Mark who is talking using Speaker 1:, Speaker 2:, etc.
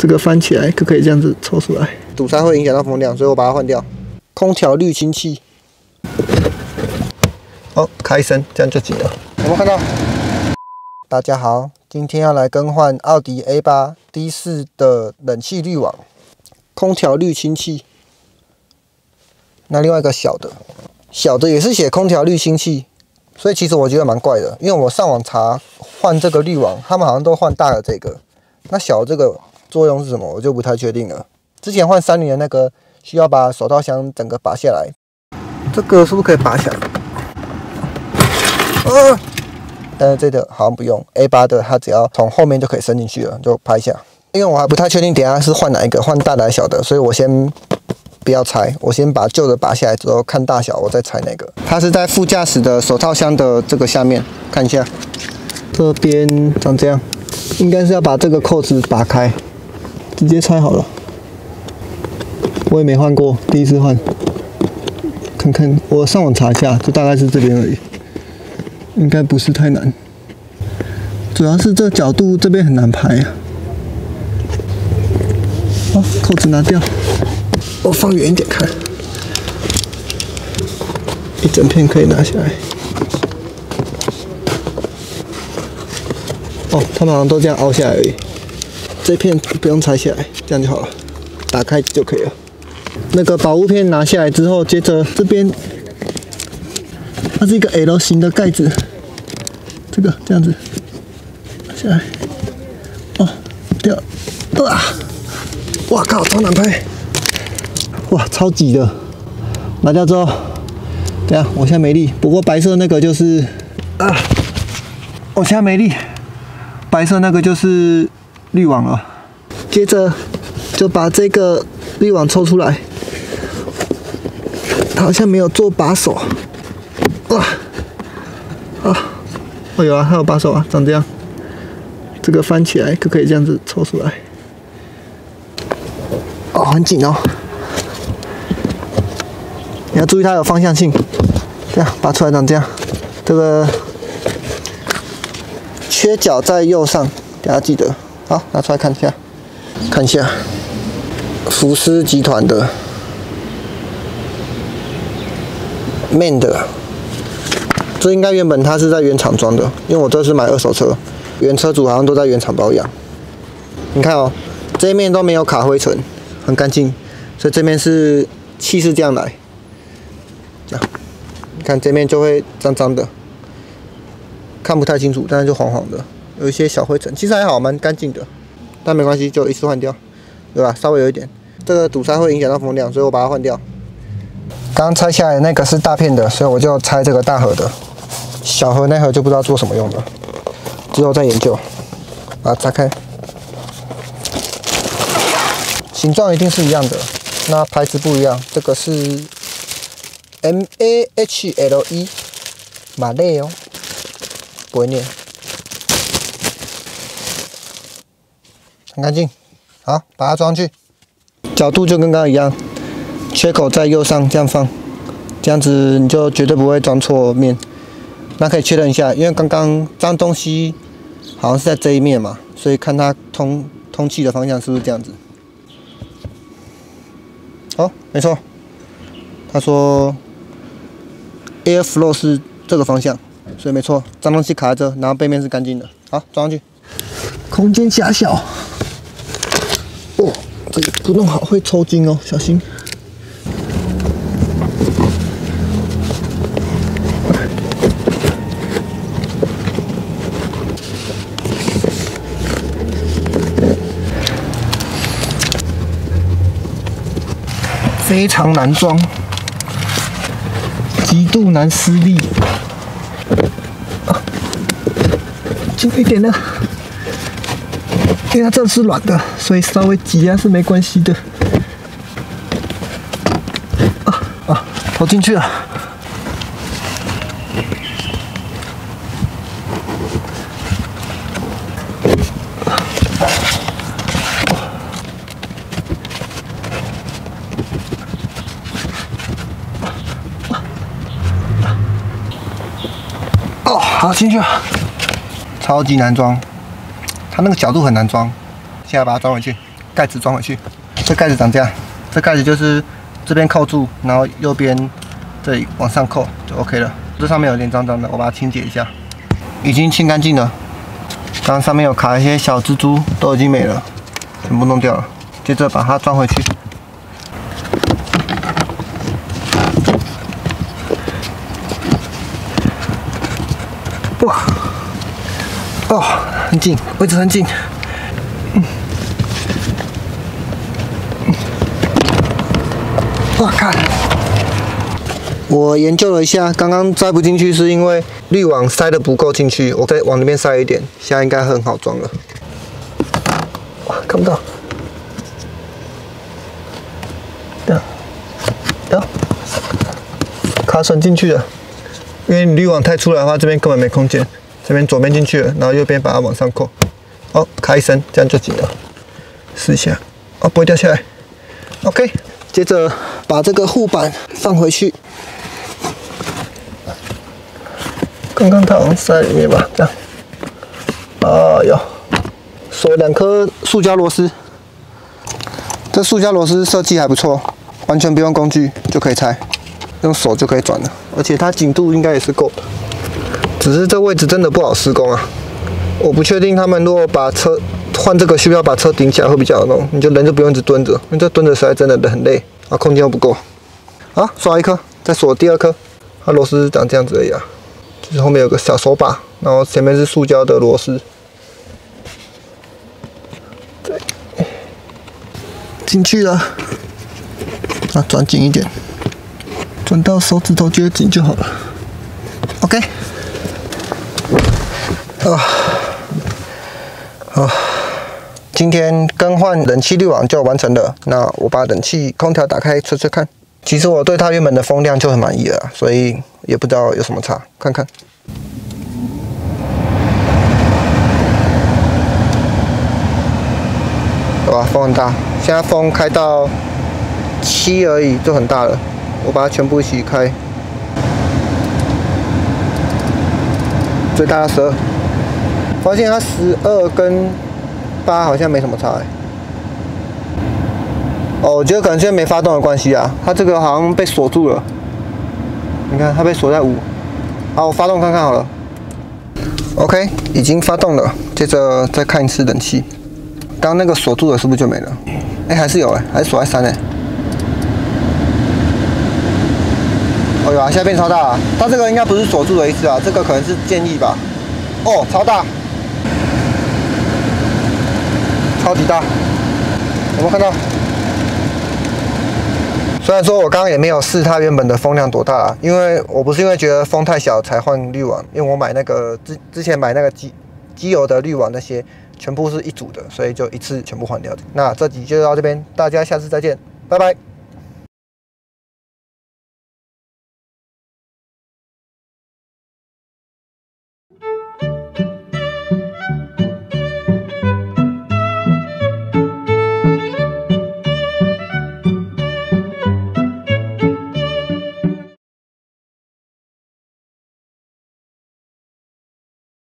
Speaker 1: 这个翻起来可以这样子抽出来。堵塞会影响到风量，所以我把它换掉。空调滤清器。哦，开声，这样就紧了。有没有看到？大家好，今天要来更换奥迪 A8 D4 的冷气滤网，空调滤清器。那另外一个小的也是写空调滤清器，所以其实我觉得蛮怪的，因为我上网查换这个滤网，他们好像都换大的这个，那小的这个作用是什么，我就不太确定了。之前换30年那个需要把手套箱整个拔下来，这个是不是可以拔下来？但是这个好像不用 ，A8 的它只要从后面就可以伸进去了，就拍一下。因为我还不太确定等一下是换哪一个，换大的还是小的，所以我先不要拆，我先把旧的拔下来之后看大小，我再拆那个。它是在副驾驶的手套箱的这个下面，看一下，这边长这样，应该是要把这个扣子拔开，直接拆好了。我也没换过，第一次换，看看我上网查一下，就大概是这边而已，应该不是太难。主要是这个角度这边很难排啊。好，扣子拿掉。我放远一点看，一整片可以拿下来。哦，他们好像都这样凹下来而已，这片不用拆下来，这样就好了，打开就可以了。那个保护片拿下来之后，接着这边它是一个 L 型的盖子，这个这样子拿下来，哦，掉，哇靠，超难拍！哇，超挤的！拿掉之后，等下我现在没力。不过白色那个就是我现在没力。白色那个就是滤网了。接着就把这个滤网抽出来。它好像没有做把手。哦有啊，它有把手啊，长这样。这个翻起来可以这样子抽出来。哦，很紧哦。你要注意它有方向性，这样拔出来长这样。这个缺角在右上，大家记得。好，拿出来看一下，看一下，福斯集团的 MAN 的，这应该原本它是在原厂装的，因为我这是买二手车，原车主好像都在原厂保养。你看哦，这一面都没有卡灰尘，很干净，所以这面是气是这样来。你看这面就会脏脏的，看不太清楚，但是就黄黄的，有一些小灰尘，其实还好，蛮干净的，但没关系，就一次换掉，对吧？稍微有一点，这个堵塞会影响到风量，所以我把它换掉。刚刚拆下来那个是大片的，所以我就拆这个大盒的，小盒那盒就不知道做什么用的，之后再研究。把它拆开，形状一定是一样的，那牌子不一样，这个是 MAHLE 马类哦，不会念，很干净。好，把它装上去，角度就跟刚刚一样，缺口在右上，这样放，这样子你就绝对不会装错面。那可以确认一下，因为刚刚脏东西好像是在这一面嘛，所以看它通气的方向是不是这样子。好，没错，他说 air flow 是这个方向，所以没错，脏东西卡在这，然后背面是干净的。好，装上去。空间狭小。哦，这个不弄好会抽筋哦，小心。非常难装，极度难施力。轻一点呢，因为它这是软的，所以稍微挤压是没关系的。投进去了。哦，好，进去了。超级难装，它那个角度很难装。现在把它装回去。刚盖子装回去。这盖子长这样，这盖子就是这边扣住，然后右边这里往上扣就 OK 了。这上面有点脏脏的，我把它清洁一下，已经清干净了。刚刚上面有卡一些小蜘蛛，都已经没了，全部弄掉了。接着把它装回去。哇，哦，很紧，位置很紧。哇，看，我研究了一下，刚刚塞不进去是因为滤网塞的不够进去，我再往那边塞一点，现在应该很好装了。哇，看不到。卡榫进去了，因为你滤网太出来的话，这边根本没空间。这边左边进去了，然后右边把它往上扣。哦，卡一声，这样就紧了。试一下，哦，不会掉下来。OK， 接着把这个护板放回去。刚刚它好像塞在里面吧，这样。啊有，锁2颗塑胶螺丝。这塑胶螺丝设计还不错，完全不用工具就可以拆。用手就可以转了，而且它紧度应该也是够的，只是这位置真的不好施工啊！我不确定他们如果把车换这个，需不需要把车顶起来会比较好弄？你就人就不用一直蹲着，因为这蹲着实在真的很累，啊，空间又不够。好，刷一颗，再锁第2颗，它螺丝长这样子而已啊，就是后面有个小手把，然后前面是塑胶的螺丝。对，进去了，啊，转紧一点。转到手指头觉得紧就好了。OK。好，今天更换冷气滤网就完成了。那我把冷气空调打开吹吹看。其实我对它原本的风量就很满意了，所以也不知道有什么差，看看。好吧，风很大，现在风开到7而已，就很大了。我把它全部一起开，最大的12，发现它12跟8好像没什么差哦，我觉得可能是因为没发动的关系啊，它这个好像被锁住了。你看，它被锁在5。好，我发动看看好了。OK， 已经发动了。接着再看一次冷气，刚刚那个锁住的是不是就没了？哎，还是有哎，还是锁在3哎。哦有啊，现在变超大了。它这个应该不是锁住的意思啊，这个可能是建议吧。哦，超大，超级大，有没有看到？虽然说我刚刚也没有试它原本的风量多大，因为我不是因为觉得风太小才换滤网，因为我买那个之前买那个机油的滤网那些全部是一组的，所以就一次全部换掉。那这集就到这边，大家下次再见，拜拜。